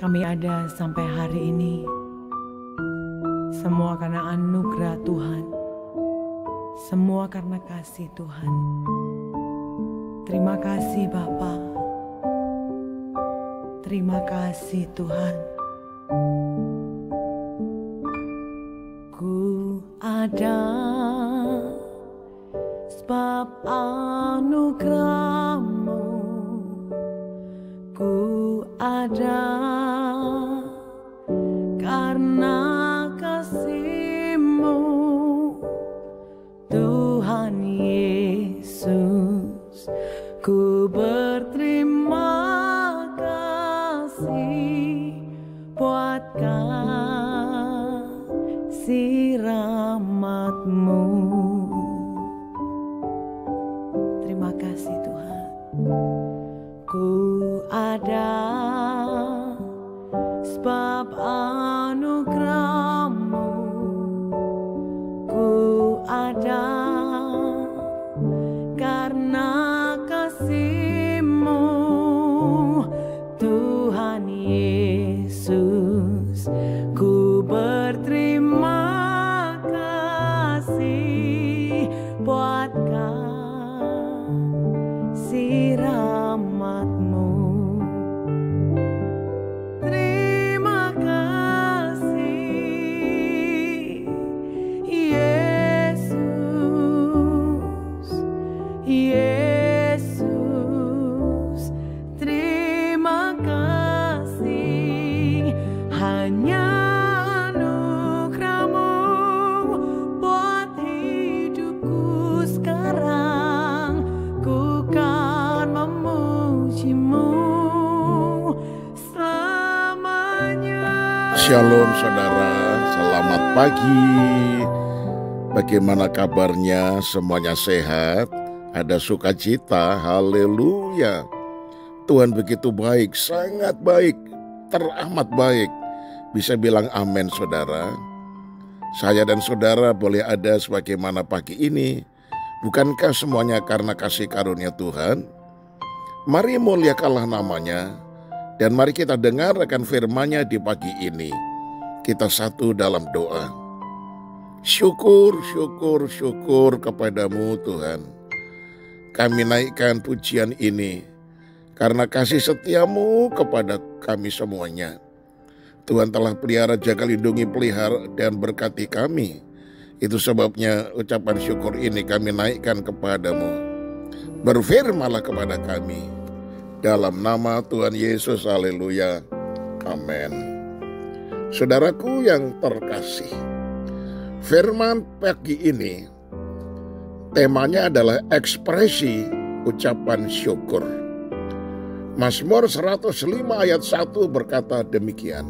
kami ada sampai hari ini, semua karena anugerah Tuhan, semua karena kasih Tuhan. Terima kasih Bapa, terima kasih Tuhan. Ku ada sebab anugerah-Mu, ku ada karena kasih-Mu, Tuhan Yesus. Ku berterima kasih buat kasih rahmat-Mu. Terima kasih Tuhan. Ku ada sebab anugerah-Mu, ku ada karena kasih-Mu, Tuhan Yesus. Ku berterima kasih buat kasih rahmat-Mu. Terima kasih Yesus, Yesus. Terima kasih, hanya anugerah-Mu buat hidupku sekarang. Ku kan memuji-Mu selamanya. Shalom saudara, selamat pagi. Bagaimana kabarnya? Semuanya sehat? Ada sukacita? Haleluya. Tuhan begitu baik, sangat baik, teramat baik. Bisa bilang amin saudara. Saya dan saudara boleh ada sebagaimana pagi ini. Bukankah semuanya karena kasih karunia Tuhan? Mari muliakanlah namanya. Dan mari kita dengarkan firman-Nya di pagi ini. Kita satu dalam doa. Syukur, syukur, syukur kepadamu Tuhan. Kami naikkan pujian ini karena kasih setia-Mu kepada kami semuanya. Tuhan telah pelihara, jaga, lindungi, pelihara, dan berkati kami. Itu sebabnya ucapan syukur ini kami naikkan kepadamu. Berfirmanlah kepada kami. Dalam nama Tuhan Yesus, haleluya, amin. Saudaraku yang terkasih, firman pagi ini temanya adalah ekspresi ucapan syukur. Mazmur 105 ayat 1 berkata demikian.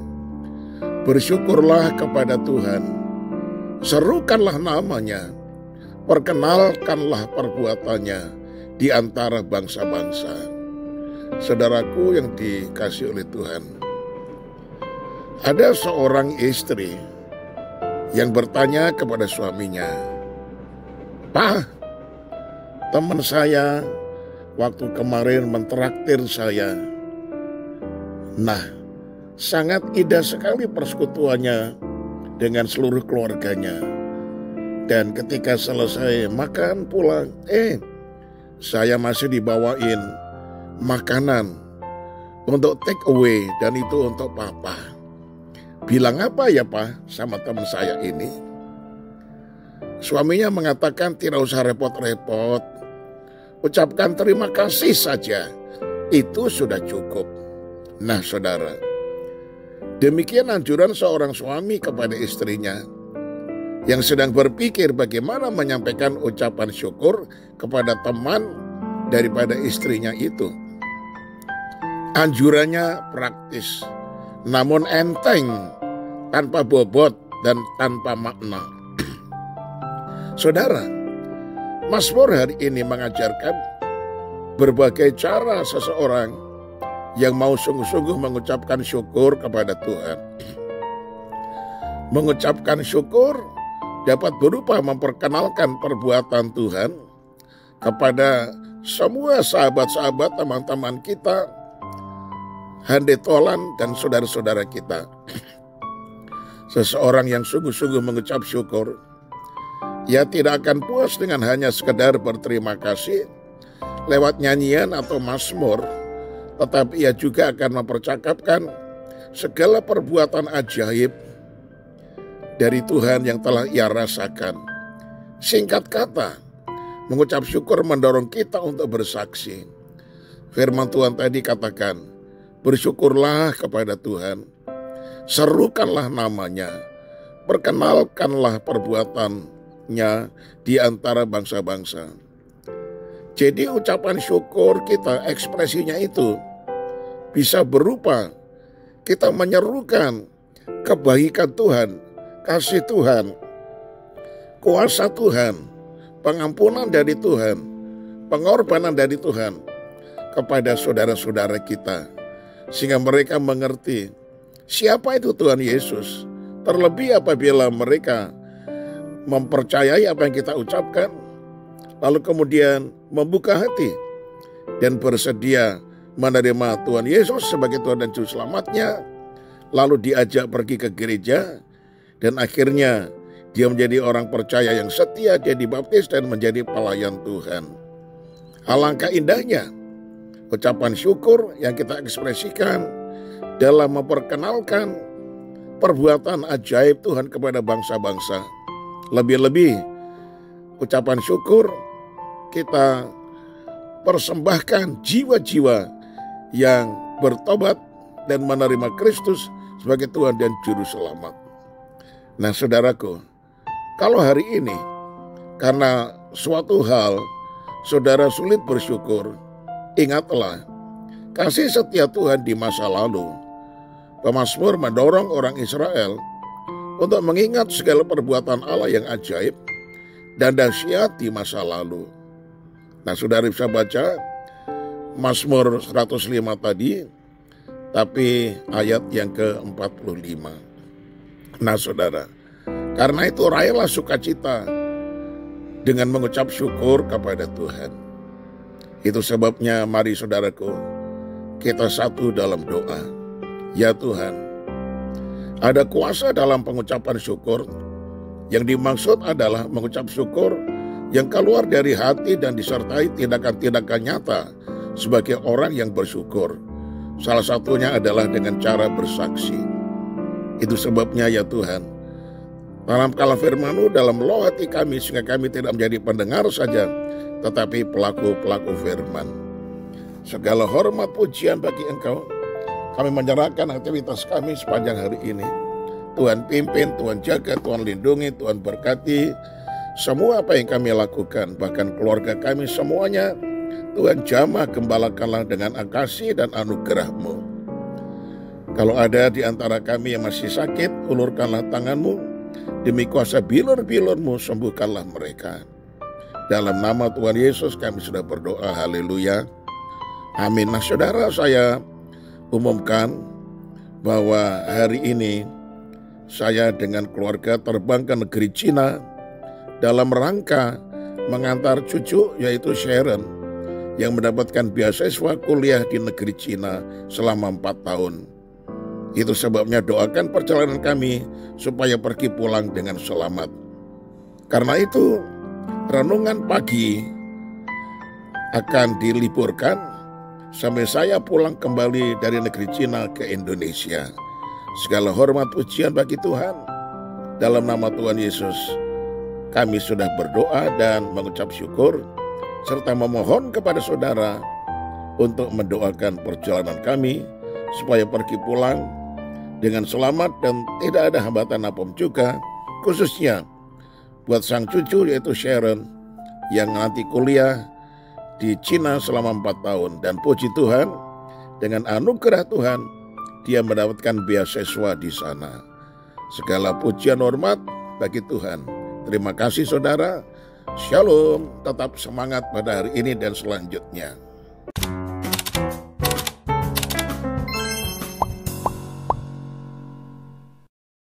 Bersyukurlah kepada Tuhan, serukanlah namanya, perkenalkanlah perbuatannya di antara bangsa-bangsa. Saudaraku yang dikasihi oleh Tuhan, ada seorang istri yang bertanya kepada suaminya, "Pak, teman saya waktu kemarin mentraktir saya. Nah, sangat indah sekali persekutuannya dengan seluruh keluarganya. Dan ketika selesai makan pulang, saya masih dibawain makanan untuk take away dan itu untuk papa. Bilang apa ya Pak sama teman saya ini?" Suaminya mengatakan, "Tidak usah repot-repot. Ucapkan terima kasih saja. Itu sudah cukup." Nah saudara, demikian anjuran seorang suami kepada istrinya yang sedang berpikir bagaimana menyampaikan ucapan syukur kepada teman daripada istrinya itu. Anjurannya praktis, namun enteng, tanpa bobot dan tanpa makna. Saudara, Mazmur hari ini mengajarkan berbagai cara seseorang yang mau sungguh-sungguh mengucapkan syukur kepada Tuhan. Mengucapkan syukur dapat berupa memperkenalkan perbuatan Tuhan kepada semua sahabat-sahabat, teman-teman kita Hande Tolan dan saudara-saudara kita. Seseorang yang sungguh-sungguh mengucap syukur, ia tidak akan puas dengan hanya sekedar berterima kasih lewat nyanyian atau mazmur, tetapi ia juga akan mempercakapkan segala perbuatan ajaib dari Tuhan yang telah ia rasakan. Singkat kata, mengucap syukur mendorong kita untuk bersaksi. Firman Tuhan tadi katakan, bersyukurlah kepada Tuhan, serukanlah namanya, perkenalkanlah perbuatannya di antara bangsa-bangsa. Jadi ucapan syukur kita, ekspresinya itu bisa berupa kita menyerukan kebaikan Tuhan, kasih Tuhan, kuasa Tuhan, pengampunan dari Tuhan, pengorbanan dari Tuhan kepada saudara-saudara kita, sehingga mereka mengerti siapa itu Tuhan Yesus. Terlebih apabila mereka mempercayai apa yang kita ucapkan, lalu kemudian membuka hati dan bersedia menerima Tuhan Yesus sebagai Tuhan dan Juru Selamatnya, lalu diajak pergi ke gereja, dan akhirnya dia menjadi orang percaya yang setia, dia dibaptis dan menjadi pelayan Tuhan. Alangkah indahnya ucapan syukur yang kita ekspresikan dalam memperkenalkan perbuatan ajaib Tuhan kepada bangsa-bangsa. Lebih-lebih ucapan syukur kita persembahkan jiwa-jiwa yang bertobat dan menerima Kristus sebagai Tuhan dan Juru Selamat. Nah saudaraku, kalau hari ini karena suatu hal saudara sulit bersyukur, ingatlah kasih setia Tuhan di masa lalu. Pemazmur mendorong orang Israel untuk mengingat segala perbuatan Allah yang ajaib dan dahsyat di masa lalu. Nah saudara bisa baca Mazmur 105 tadi, tapi ayat yang ke-45. Nah saudara, karena itu rayalah sukacita dengan mengucap syukur kepada Tuhan. Itu sebabnya mari saudaraku, kita satu dalam doa. Ya Tuhan, ada kuasa dalam pengucapan syukur. Yang dimaksud adalah mengucap syukur yang keluar dari hati dan disertai tindakan-tindakan nyata sebagai orang yang bersyukur. Salah satunya adalah dengan cara bersaksi. Itu sebabnya ya Tuhan, tanamkanlah firman-Mu dalam loh hati kami, sehingga kami tidak menjadi pendengar saja, tetapi pelaku-pelaku firman. Segala hormat pujian bagi Engkau. Kami menyerahkan aktivitas kami sepanjang hari ini. Tuhan pimpin, Tuhan jaga, Tuhan lindungi, Tuhan berkati semua apa yang kami lakukan, bahkan keluarga kami semuanya. Tuhan jamah gembalakanlah dengan kasih dan anugerah-Mu. Kalau ada di antara kami yang masih sakit, ulurkanlah tangan-Mu. Demi kuasa bilur-bilur-Mu, sembuhkanlah mereka. Dalam nama Tuhan Yesus kami sudah berdoa, haleluya, amin. Nah saudara, saya umumkan bahwa hari ini saya dengan keluarga terbang ke negeri Cina dalam rangka mengantar cucu yaitu Sharon yang mendapatkan beasiswa kuliah di negeri Cina selama 4 tahun. Itu sebabnya doakan perjalanan kami supaya pergi pulang dengan selamat. Karena itu renungan pagi akan diliburkan sampai saya pulang kembali dari negeri Cina ke Indonesia. Segala hormat pujian bagi Tuhan. Dalam nama Tuhan Yesus kami sudah berdoa dan mengucap syukur, serta memohon kepada saudara untuk mendoakan perjalanan kami supaya pergi pulang dengan selamat dan tidak ada hambatan apapun juga, khususnya buat sang cucu yaitu Sharon yang nanti kuliah di Cina selama 4 tahun. Dan puji Tuhan, dengan anugerah Tuhan dia mendapatkan beasiswa di sana. Segala pujian hormat bagi Tuhan. Terima kasih saudara. Shalom, tetap semangat pada hari ini dan selanjutnya.